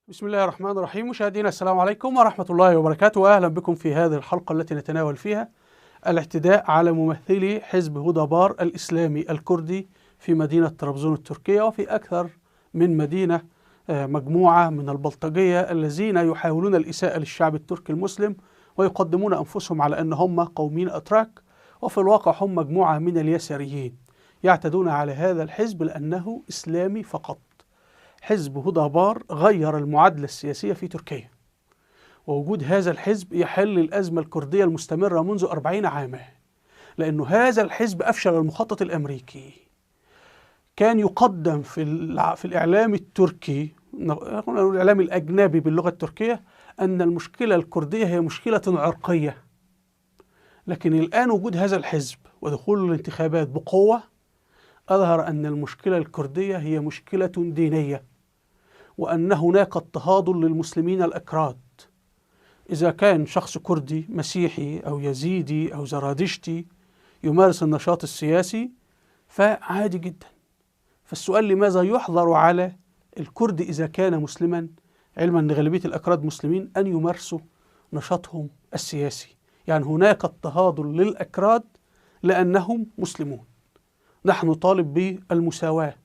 بسم الله الرحمن الرحيم. مشاهدينا السلام عليكم ورحمة الله وبركاته، وأهلا بكم في هذه الحلقة التي نتناول فيها الاعتداء على ممثلي حزب هدى بار الإسلامي الكردي في مدينة طرابزون التركية وفي أكثر من مدينة. مجموعة من البلطجية الذين يحاولون الإساءة للشعب التركي المسلم ويقدمون أنفسهم على أن هم قوميين أتراك، وفي الواقع هم مجموعة من اليساريين يعتدون على هذا الحزب لأنه إسلامي فقط. حزب هدى بار غير المعادلة السياسية في تركيا، ووجود هذا الحزب يحل الأزمة الكردية المستمرة منذ 40 عاما، لأن هذا الحزب أفشل المخطط الأمريكي. كان يقدم في الإعلام التركي، الإعلام الأجنبي باللغة التركية، أن المشكلة الكردية هي مشكلة عرقية، لكن الآن وجود هذا الحزب ودخول الانتخابات بقوة أظهر أن المشكلة الكردية هي مشكلة دينية، وأن هناك اضطهاد للمسلمين الأكراد. إذا كان شخص كردي مسيحي أو يزيدي أو زرادشتي يمارس النشاط السياسي فعادي جدا. فالسؤال لماذا يحظر على الكرد إذا كان مسلما، علما أن غالبية الأكراد مسلمين، أن يمارسوا نشاطهم السياسي؟ يعني هناك اضطهاد للأكراد لأنهم مسلمون. نحن نطالب بالمساواة،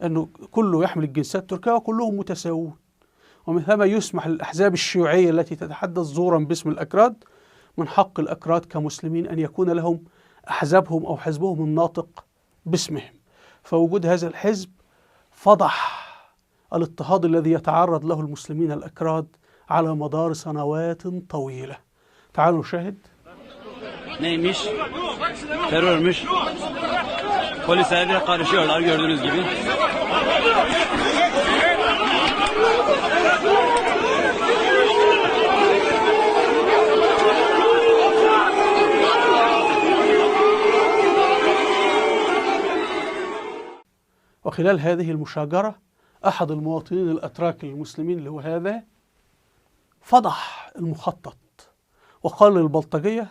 أنه كله يحمل الجنسية التركية وكلهم متساوون، ومن ثم يسمح للأحزاب الشيوعية التي تتحدث زورا باسم الأكراد من حق الأكراد كمسلمين أن يكون لهم أحزابهم أو حزبهم الناطق باسمهم. فوجود هذا الحزب فضح الاضطهاد الذي يتعرض له المسلمين الأكراد على مدار سنوات طويلة. تعالوا نشاهد. Neymiş? Terörmüş. Polislerle karışıyorlar gördüğünüz gibi. وخلال هذه المشاجرة أحد المواطنين الأتراك المسلمين اللي هو هذا فضح المخطط وقال للبلطجية: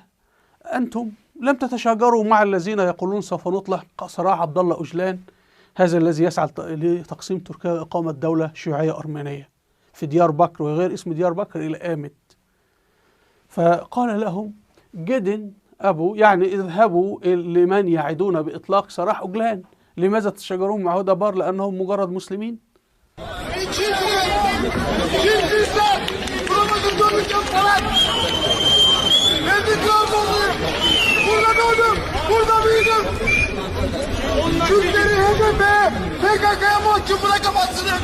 أنتم لم تتشاجروا مع الذين يقولون سوف نطلق سراح عبد الله أوجلان، هذا الذي يسعى لتقسيم تركيا وإقامة دولة شيوعية أرمينية في ديار بكر وغير اسم ديار بكر إلى آمد. فقال لهم: جدن أبو، يعني اذهبوا لمن يعدون بإطلاق سراح أوجلان، لماذا تتشاجرون مع هدى بار لأنهم مجرد مسلمين؟ Burada doğdum, burada büyüdüm. Türkleri HDP'ye, PKK'ya mahkum bırakamazsınız.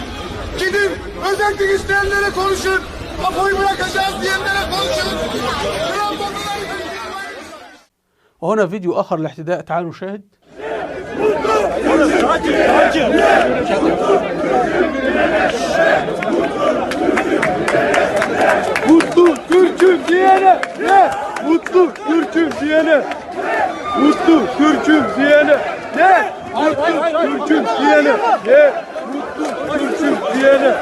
Gidin özellik isteyenlere konuşun. Kafayı bırakacağız diyenlere konuşun. وهنا فيديو آخر للاعتداء، تعالوا نشاهد. Mutlu Türk'üm diyene ne? Mutlu Türk'üm diyene. Mutlu Türk'üm diyene ne? Mutlu Türk'üm diyene ne? Mutlu Türk'üm diyene.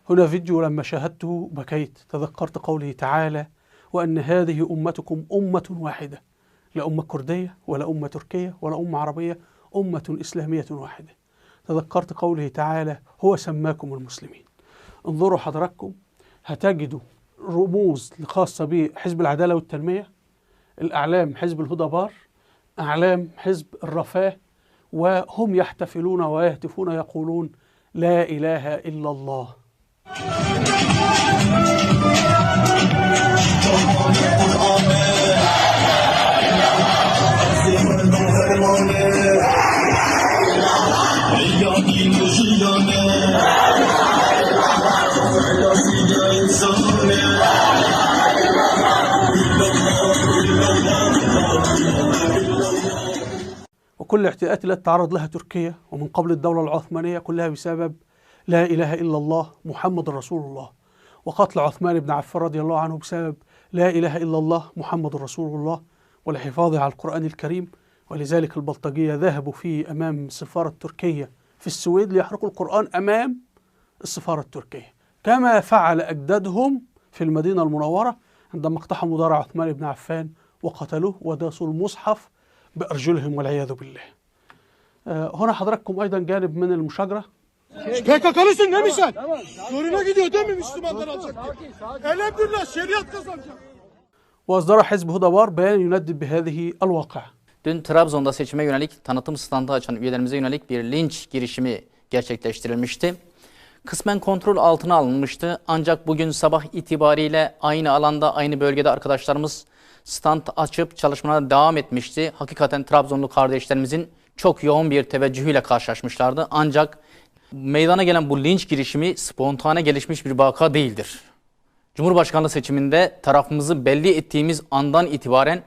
هنا فيديو لما شاهدته بكيت، تذكرت قوله تعالى: وأن هذه أمتكم أمة واحدة، لا أمة كردية ولا أمة تركية ولا أمة عربية، أمة إسلامية واحدة. تذكرت قوله تعالى: هو سماكم المسلمين. انظروا حضراتكم، هتجدوا رموز خاصة بحزب العدالة والتنمية، الأعلام حزب الهدى بار، أعلام حزب الرفاه، وهم يحتفلون ويهتفون يقولون: لا إله إلا الله. وكل الاعتداءات التي تعرض لها تركيا ومن قبل الدولة العثمانية كلها بسبب لا إله إلا الله محمد رسول الله، وقتل عثمان بن عفان رضي الله عنه بسبب لا إله إلا الله محمد رسول الله، والحفاظ على القرآن الكريم. ولذلك البلطجية ذهبوا فيه أمام السفارة التركية في السويد ليحرقوا القرآن أمام السفارة التركية، كما فعل أجدادهم في المدينة المنورة عندما اقتحموا دار عثمان بن عفان وقتلوه وداسوا المصحف بأرجلهم والعياذ بالله. هنا حضراتكم أيضا جانب من المشاجرة. PKK'lısın değil mi sen? Zoruna gidiyor değil mi Müslümanlar alacak diye? Elhamdülillah şeriat kazanacak. وأصدر حزب هدى بار بيان يندد بهذه الواقعة. Dün Trabzon'da seçime yönelik tanıtım standı açan üyelerimize yönelik bir linç girişimi gerçekleştirilmişti. Kısmen kontrol altına alınmıştı. Ancak bugün sabah itibariyle aynı alanda, aynı bölgede arkadaşlarımız stand açıp çalışmalarına devam etmişti. Hakikaten Trabzonlu kardeşlerimizin çok yoğun bir teveccühüyle karşılaşmışlardı. Ancak meydana gelen bu linç girişimi spontane gelişmiş bir vaka değildir. Cumhurbaşkanlığı seçiminde tarafımızı belli ettiğimiz andan itibaren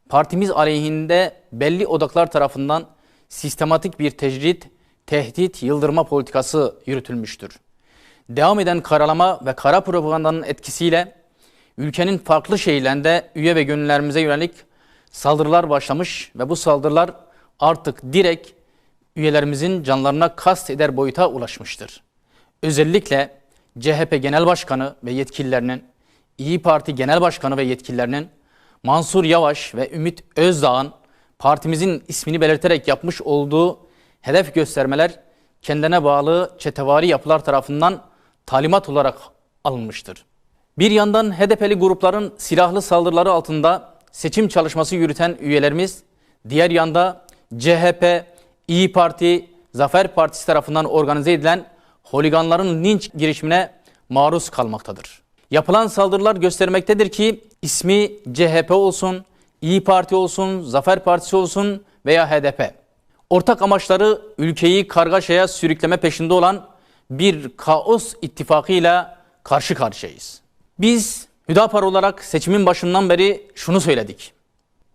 partimiz aleyhinde belli odaklar tarafından sistematik bir tecrit, tehdit, yıldırma politikası yürütülmüştür. Devam eden karalama ve kara propagandanın etkisiyle ülkenin farklı şehirlerinde üye ve gönüllerimize yönelik saldırılar başlamış ve bu saldırılar artık direkt üyelerimizin canlarına kast eder boyuta ulaşmıştır. Özellikle CHP Genel Başkanı ve yetkililerinin, İYİ Parti Genel Başkanı ve yetkililerinin, Mansur Yavaş ve Ümit Özdağ'ın partimizin ismini belirterek yapmış olduğu hedef göstermeler kendine bağlı çetevari yapılar tarafından talimat olarak alınmıştır. Bir yandan HDP'li grupların silahlı saldırıları altında seçim çalışması yürüten üyelerimiz, diğer yanda CHP, İYİ Parti, Zafer Partisi tarafından organize edilen holiganların linç girişimine maruz kalmaktadır. Yapılan saldırılar göstermektedir ki ismi CHP olsun, İYİ Parti olsun, Zafer Partisi olsun veya HDP. Ortak amaçları ülkeyi kargaşaya sürükleme peşinde olan bir kaos ittifakıyla karşı karşıyayız. Biz Hüdapar olarak seçimin başından beri şunu söyledik.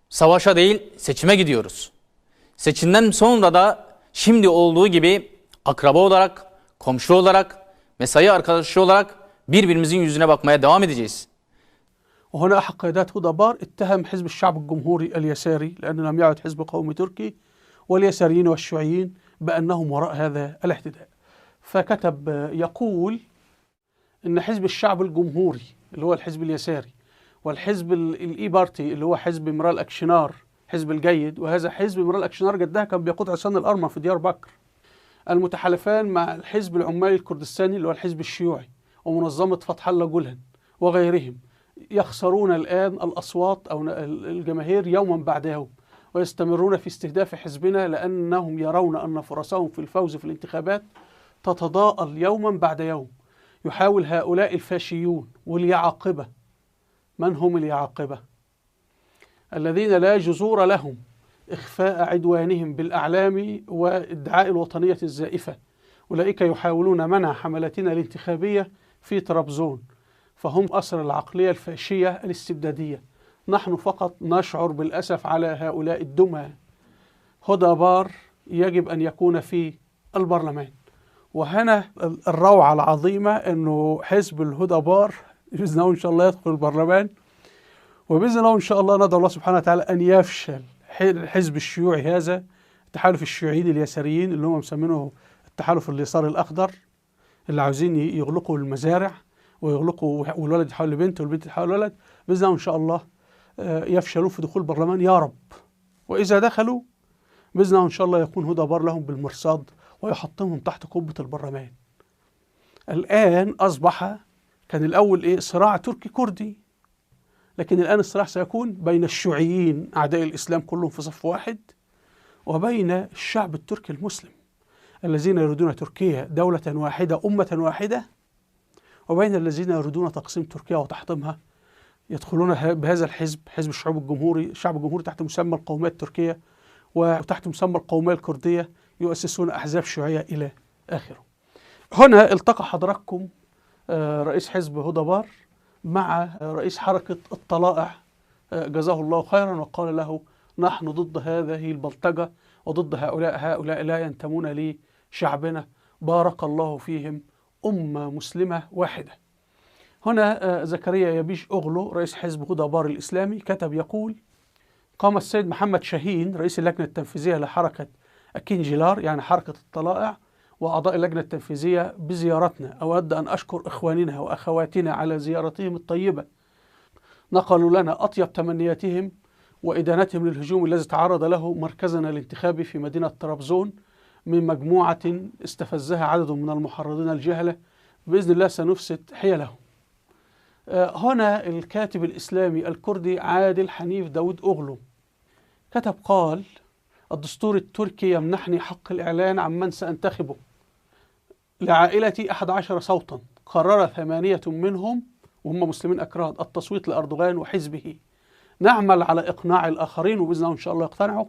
Savaşa değil seçime gidiyoruz. Seçimden sonra da şimdi olduğu gibi akraba olarak, komşu olarak, mesai arkadaşı olarak birbirimizin yüzüne bakmaya devam edeceğiz. وهنا أحد قيادات هدى بار اتهم حزب الشعب الجمهوري اليساري لأنه لم يعد حزب قومي تركي واليساريين والشيوعيين بأنهم وراء هذا الاعتداء. فكتب يقول إن حزب الشعب الجمهوري اللي هو الحزب اليساري والحزب الإي بارتي اللي هو حزب مرال أكشنار حزب الجيد، وهذا حزب مرال أكشنار جدها كان بيقود عصيان الأرمن في ديار بكر، المتحالفان مع الحزب العمالي الكردستاني اللي هو الحزب الشيوعي ومنظمة فتح الله جولان وغيرهم يخسرون الآن الأصوات أو الجماهير يوما بعد يوم، ويستمرون في استهداف حزبنا لأنهم يرون أن فرصهم في الفوز في الانتخابات تتضاءل يوما بعد يوم. يحاول هؤلاء الفاشيون واليعاقبة. من هم اليعاقبة؟ الذين لا جذور لهم إخفاء عدوانهم بالأعلام وادعاء الوطنية الزائفة. أولئك يحاولون منع حملتنا الانتخابية في طرابزون، فهم أسر العقلية الفاشية الاستبدادية. نحن فقط نشعر بالأسف على هؤلاء الدمى. هدى بار يجب أن يكون في البرلمان. وهنا الروعة العظيمة أنه حزب الهدى بار بإذن الله إن شاء الله يدخل البرلمان، وبإذن الله إن شاء الله ندعو الله سبحانه وتعالى أن يفشل الحزب الشيوعي هذا، تحالف الشيوعيين اليساريين اللي هم مسمينه التحالف اليسار الأخضر، اللي عاوزين يغلقوا المزارع ويغلقوا والولد يحاول لبنت والبنت تحاول لولد. بإذن الله إن شاء الله يفشلون في دخول البرلمان يا رب. وإذا دخلوا بإذن الله إن شاء الله يكون هدى بار لهم بالمرصاد ويحطمهم تحت قبة البرلمان. الآن أصبح، كان الأول صراع تركي كردي، لكن الآن الصراع سيكون بين الشيوعيين أعداء الإسلام كلهم في صف واحد وبين الشعب التركي المسلم الذين يريدون تركيا دولة واحدة أمة واحدة، وبين الذين يريدون تقسيم تركيا وتحطيمها. يدخلون بهذا الحزب، حزب الشعب الجمهوري، الشعب الجمهوري تحت مسمى القومية التركية وتحت مسمى القومية الكردية، يؤسسون أحزاب شيوعية إلى آخره. هنا التقى حضراتكم رئيس حزب هدى بار مع رئيس حركة الطلائع جزاه الله خيرا، وقال له نحن ضد هذه البلطجة وضد هؤلاء لا ينتمون لشعبنا، بارك الله فيهم، أمة مسلمة واحدة. هنا زكريا يبيش أغلو رئيس حزب هدى بار الإسلامي كتب يقول: قام السيد محمد شاهين رئيس اللجنة التنفيذية لحركة أكينجيلار يعني حركة الطلائع وأعضاء اللجنة التنفيذية بزيارتنا. أود أن أشكر إخواننا وأخواتنا على زيارتهم الطيبة، نقلوا لنا أطيب تمنياتهم وإدانتهم للهجوم الذي تعرض له مركزنا الانتخابي في مدينة طرابزون من مجموعة استفزها عدد من المحرضين الجهلة، بإذن الله سنفسد حيلهم. هنا الكاتب الإسلامي الكردي عادل حنيف داود أغلو كتب قال: الدستور التركي يمنحني حق الإعلان عن من سأنتخبه. لعائلتي 11 صوتا، قرر 8 منهم وهم مسلمين أكراد التصويت لأردوغان وحزبه. نعمل على إقناع الآخرين وبإذن الله إن شاء الله يقتنعوا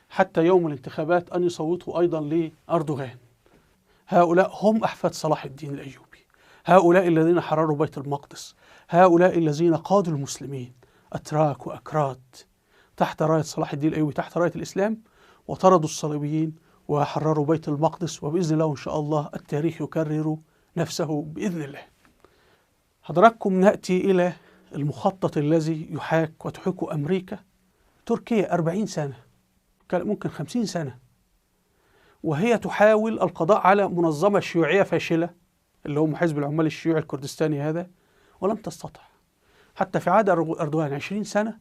حتى يوم الانتخابات أن يصوتوا أيضا لأردوغان. هؤلاء هم أحفاد صلاح الدين الأيوبي، هؤلاء الذين حرروا بيت المقدس، هؤلاء الذين قادوا المسلمين أتراك وأكراد تحت راية صلاح الدين الأيوبي، تحت راية الإسلام، وطردوا الصليبيين وحرروا بيت المقدس. وبإذن الله إن شاء الله التاريخ يكرر نفسه بإذن الله. حضراتكم نأتي إلى المخطط الذي يحاك وتحاك أمريكا تركيا 40 سنة، ممكن 50 سنة، وهي تحاول القضاء على منظمة شيوعية فاشلة اللي هم حزب العمال الشيوعي الكردستاني هذا، ولم تستطع. حتى في عهد أردوغان 20 سنة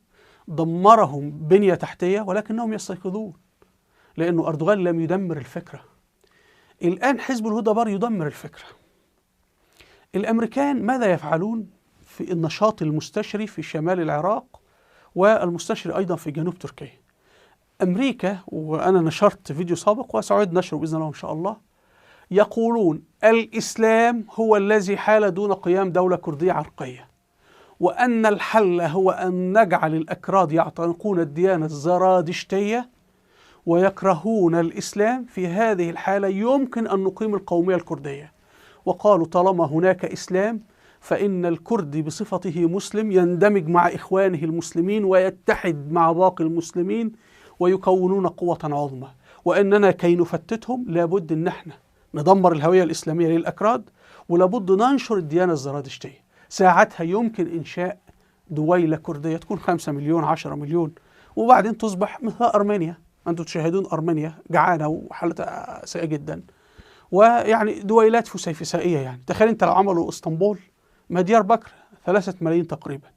دمرهم بنية تحتية، ولكنهم يستيقظون لأنه أردوغان لم يدمر الفكرة. الآن حزب الهدبر يدمر الفكرة. الأمريكان ماذا يفعلون في النشاط المستشري في شمال العراق والمستشري أيضا في جنوب تركيا؟ أمريكا، وأنا نشرت فيديو سابق وسأعيد نشره بإذن الله إن شاء الله، يقولون الإسلام هو الذي حال دون قيام دولة كردية عرقية، وأن الحل هو أن نجعل الأكراد يعتنقون الديانة الزرادشتية ويكرهون الإسلام. في هذه الحالة يمكن أن نقيم القومية الكردية. وقالوا طالما هناك إسلام فإن الكردي بصفته مسلم يندمج مع إخوانه المسلمين ويتحد مع باقي المسلمين ويكونون قوة عظمى، وأننا كي نفتتهم لابد أن احنا ندمر الهوية الإسلامية للأكراد، ولابد ننشر الديانة الزرادشتية. ساعتها يمكن إنشاء دويلة كردية تكون 5 مليون 10 مليون، وبعدين تصبح مثل أرمينيا. أنتم تشاهدون أرمينيا جعانة وحالتها سيئة جدا، ويعني دويلات فسيفسائية. يعني تخيل أنت لو عملوا اسطنبول، ما ديار بكر 3 ملايين تقريبا،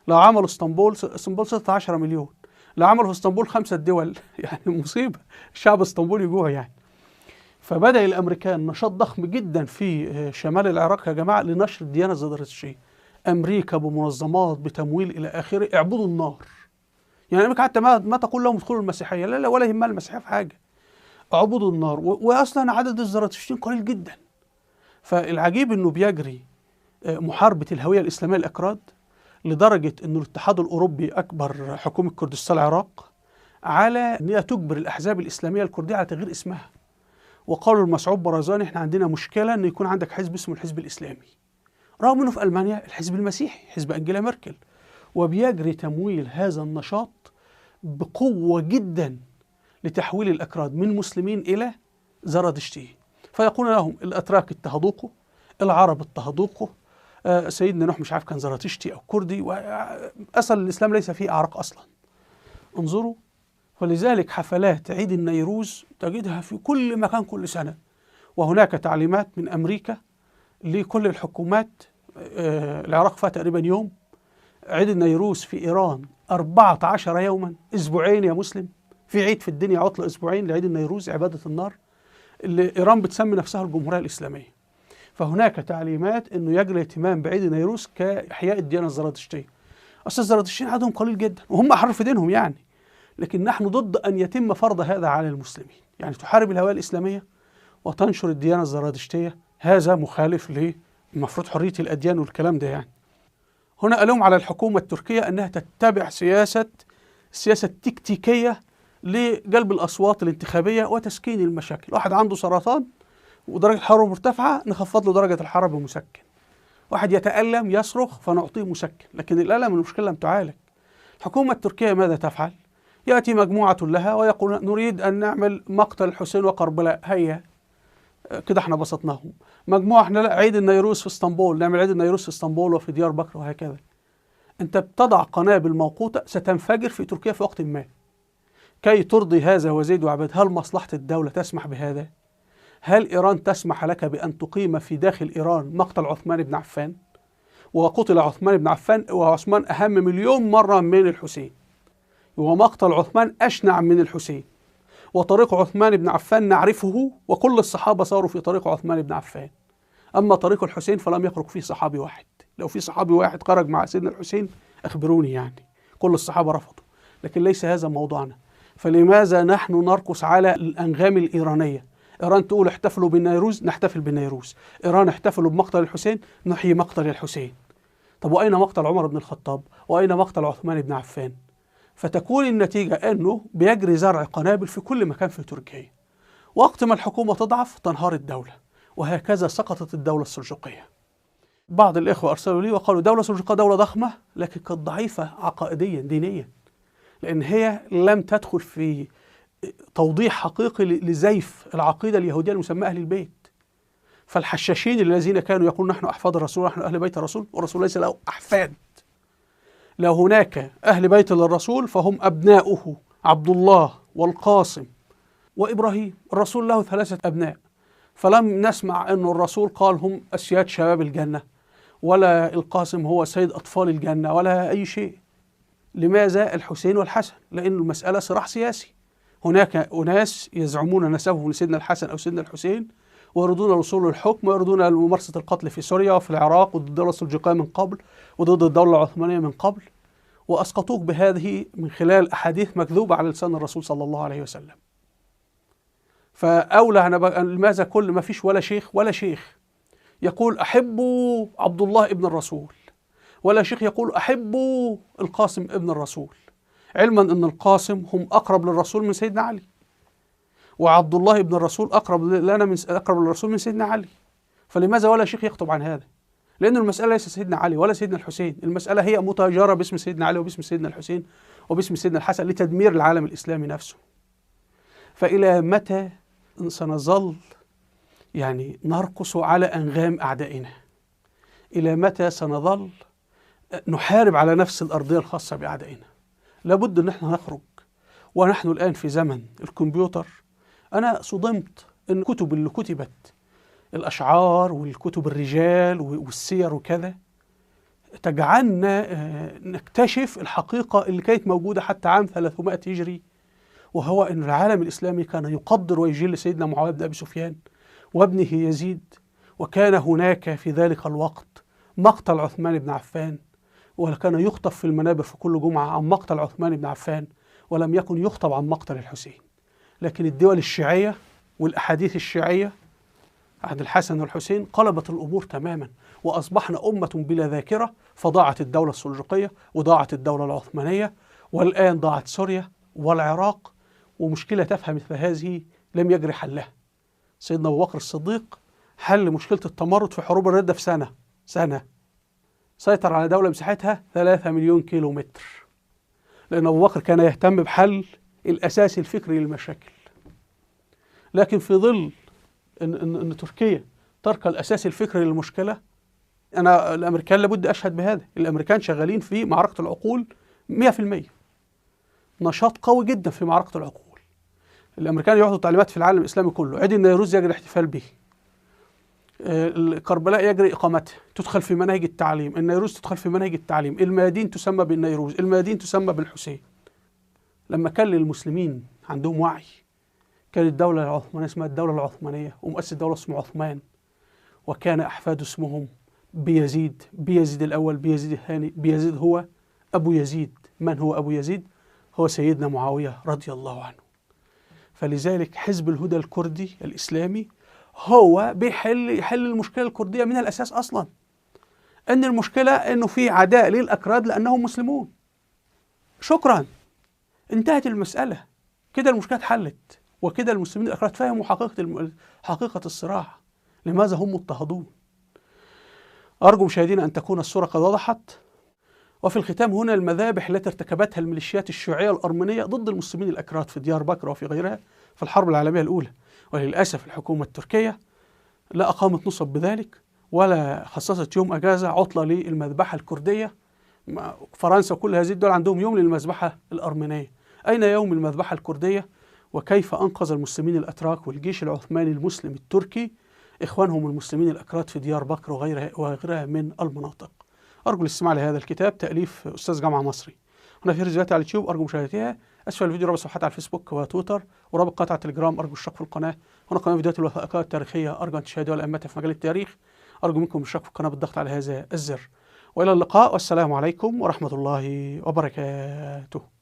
لو عملوا اسطنبول 16 مليون، لو عملوا في اسطنبول 5 دول يعني مصيبة، الشعب اسطنبول يجوع يعني. فبدأ الأمريكان نشاط ضخم جدا في شمال العراق يا جماعة لنشر الديانة الزرادشتية. أمريكا بمنظمات بتمويل إلى آخره، اعبدوا النار. يعني أمريكا حتى ما تقول لهم ادخلوا المسيحية، لا ولا يهمها المسيحية في حاجة، اعبدوا النار. وأصلا عدد الزرادشتيين قليل جدا. فالعجيب أنه بيجري محاربة الهوية الإسلامية للأكراد لدرجة أنه الاتحاد الأوروبي أكبر حكومة كردستان العراق على أن تجبر الأحزاب الإسلامية الكردية على تغيير اسمها. وقالوا لمسعود برزاني احنا عندنا مشكلة أن يكون عندك حزب اسمه الحزب الإسلامي، رغم أنه في ألمانيا الحزب المسيحي حزب أنجيلا ميركل. وبيجري تمويل هذا النشاط بقوة جدا لتحويل الأكراد من مسلمين إلى زرادشتيين. فيقول لهم الأتراك اضطهدوكوا، العرب اضطهدوكوا، سيدنا نوح مش عارف كان زرادشتي أو كردي، وأصل الإسلام ليس فيه أعراق أصلا. انظروا. ولذلك حفلات عيد النيروز تجدها في كل مكان كل سنة، وهناك تعليمات من أمريكا لكل الحكومات. العراق فات تقريبا يوم، عيد النيروز في إيران 14 يوما، أسبوعين يا مسلم. في عيد في الدنيا عطلة أسبوعين لعيد النيروز، عبادة النار، اللي إيران بتسمي نفسها الجمهورية الإسلامية. فهناك تعليمات أنه يجري اهتمام بعيد النيروز كإحياء الديانة الزرادشتية. أصل الزرادشتيين عددهم قليل جدا وهم أحرار في دينهم يعني، لكن نحن ضد أن يتم فرض هذا على المسلمين. يعني تحارب الهوية الإسلامية وتنشر الديانة الزرادشتية، هذا مخالف للمفروض حرية الأديان والكلام ده يعني. هنا ألوم على الحكومة التركية أنها تتبع سياسة تكتيكية لجلب الأصوات الانتخابية وتسكين المشاكل. واحد عنده سرطان ودرجة الحرارة مرتفعة، نخفض له درجة الحرارة بمسكن. واحد يتألم يصرخ فنعطيه مسكن، لكن الألم المشكلة لم تعالج. الحكومة التركية ماذا تفعل؟ يأتي مجموعة لها ويقول نريد أن نعمل مقتل الحسين وكربلاء، هيا كده احنا بسطناهم. مجموعة احنا لا، عيد النيروز في اسطنبول، نعمل عيد النيروز في اسطنبول وفي ديار بكر وهكذا. انت بتضع قنابل موقوتة ستنفجر في تركيا في وقت ما كي ترضي هذا وزيد وعباد. هل مصلحة الدولة تسمح بهذا؟ هل إيران تسمح لك بأن تقيم في داخل إيران مقتل عثمان بن عفان؟ وقتل عثمان بن عفان، وعثمان أهم مليون مرة من الحسين، ومقتل عثمان أشنع من الحسين. وطريق عثمان بن عفان نعرفه، وكل الصحابة صاروا في طريق عثمان بن عفان. أما طريق الحسين فلم يخرج فيه صحابي واحد. لو في صحابي واحد خرج مع سيدنا الحسين أخبروني يعني. كل الصحابة رفضوا، لكن ليس هذا موضوعنا. فلماذا نحن نرقص على الأنغام الإيرانية؟ إيران تقول احتفلوا بالنيروز، نحتفل بالنيروز. إيران احتفلوا بمقتل الحسين، نحيي مقتل الحسين. طب وأين مقتل عمر بن الخطاب؟ وأين مقتل عثمان بن عفان؟ فتكون النتيجة أنه بيجري زرع قنابل في كل مكان في تركيا. وقت ما الحكومة تضعف تنهار الدولة، وهكذا سقطت الدولة السلجوقية. بعض الإخوة أرسلوا لي وقالوا الدولة السلجوقية دولة ضخمة، لكن كانت ضعيفة عقائديا دينيا، لأن هي لم تدخل في توضيح حقيقي لزيف العقيدة اليهودية المسمى أهل البيت. فالحشاشين الذين كانوا يقولون نحن أحفاد الرسول، نحن أهل بيت الرسول، والرسول ليس له أحفاد. لو هناك أهل بيت للرسول فهم أبناؤه عبد الله والقاسم وإبراهيم. الرسول له 3 أبناء، فلم نسمع أن الرسول قال هم أسياد شباب الجنة، ولا القاسم هو سيد أطفال الجنة، ولا أي شيء. لماذا الحسين والحسن؟ لأن المسألة صراع سياسي. هناك أناس يزعمون نسبهم لسيدنا الحسن أو سيدنا الحسين، ويريدون الوصول للحكم، ويريدون ممارسة القتل في سوريا وفي العراق وضد الدولة السلجوقية من قبل، وضد الدولة العثمانية من قبل، وأسقطوك بهذه من خلال أحاديث مكذوبة على لسان الرسول صلى الله عليه وسلم. فأولى لماذا كل ما فيش ولا شيخ يقول أحبوا عبد الله ابن الرسول، ولا شيخ يقول أحبوا القاسم ابن الرسول، علما أن القاسم هم أقرب للرسول من سيدنا علي، وعبد الله ابن الرسول أقرب للرسول من سيدنا علي. فلماذا ولا شيخ يخطب عن هذا؟ لأن المسألة ليس سيدنا علي ولا سيدنا الحسين، المسألة هي متاجرة باسم سيدنا علي وباسم سيدنا الحسين وباسم سيدنا الحسن لتدمير العالم الإسلامي نفسه. فإلى متى سنظل نرقص على أنغام أعدائنا؟ إلى متى سنظل نحارب على نفس الأرضية الخاصة بأعدائنا؟ لابد أن احنا نخرج. ونحن الآن في زمن الكمبيوتر. أنا صدمت أن الكتب اللي كتبت، الأشعار والكتب الرجال والسير وكذا، تجعلنا نكتشف الحقيقة اللي كانت موجودة حتى عام 300 هجري، وهو أن العالم الإسلامي كان يقدر ويجل سيدنا معاوية بن أبي سفيان وابنه يزيد، وكان هناك في ذلك الوقت مقتل عثمان بن عفان، وكان يخطب في المنابر في كل جمعة عن مقتل عثمان بن عفان، ولم يكن يخطب عن مقتل الحسين. لكن الدول الشيعية والأحاديث الشيعية عن الحسن والحسين قلبت الأمور تماما، وأصبحنا أمة بلا ذاكرة، فضاعت الدولة السلجوقية وضاعت الدولة العثمانية، والآن ضاعت سوريا والعراق. ومشكلة تافهة مثل هذه لم يجري حلها. سيدنا أبو بكر الصديق حل مشكلة التمرد في حروب الردة في سنة سيطر على دولة مساحتها 3 مليون كيلو متر، لأن أبو بكر كان يهتم بحل الأساس الفكري للمشاكل. لكن في ظل أن تركيا ترك الأساس الفكري للمشكلة، أنا الأمريكان لابد أشهد بهذا. الأمريكان شغالين في معركة العقول 100%، نشاط قوي جدا في معركة العقول. الأمريكان يعطوا تعليمات في العالم الإسلامي كله، عيد النيروز يجري الاحتفال به، كربلاء يجري إقامتها، تدخل في مناهج التعليم، النيروز تدخل في مناهج التعليم، الميادين تسمى بالنيروز، الميادين تسمى بالحسين. لما كان للمسلمين عندهم وعي، كانت الدولة العثمانية اسمها الدولة العثمانية، ومؤسس الدولة اسمه عثمان، وكان أحفاده اسمهم بيزيد، بيزيد الأول، بيزيد الثاني، بيزيد هو أبو يزيد. من هو أبو يزيد؟ هو سيدنا معاوية رضي الله عنه. فلذلك حزب الهدى الكردي الإسلامي هو يحل المشكلة الكردية من الأساس أصلا. أن المشكلة أنه في عداء للأكراد لأنهم مسلمون. شكرا، انتهت المسألة، كده المشكلة اتحلت، وكده المسلمين الأكراد فهموا حقيقة الصراع، لماذا هم مضطهدون. أرجو مشاهدينا أن تكون الصورة قد وضحت. وفي الختام هنا المذابح التي ارتكبتها الميليشيات الشيوعية الأرمنية ضد المسلمين الأكراد في ديار بكر وفي غيرها في الحرب العالمية الأولى. وللأسف الحكومة التركية لا أقامت نصب بذلك، ولا خصصت يوم أجازة عطلة للمذبحة الكردية. فرنسا وكل هذه الدول عندهم يوم للمذبحة الأرمينية. أين يوم المذبحة الكردية؟ وكيف أنقذ المسلمين الأتراك والجيش العثماني المسلم التركي إخوانهم المسلمين الأكراد في ديار بكر وغيرها من المناطق. أرجو الاستماع لهذا الكتاب، تأليف أستاذ جامعة مصري. هنا في فيديوهات على اليوتيوب أرجو مشاهدتها. أسفل الفيديو رابط صفحات على الفيسبوك وتويتر ورابط قناة على التليجرام. أرجو الاشتراك في القناة. هنا قناة فيديوهات الوثائقية التاريخية، أرجو أن تشاهدوها لأئمتها في مجال التاريخ. أرجو منكم الاشتراك في القناة بالضغط على هذا الزر. وإلى اللقاء والسلام عليكم ورحمة الله وبركاته.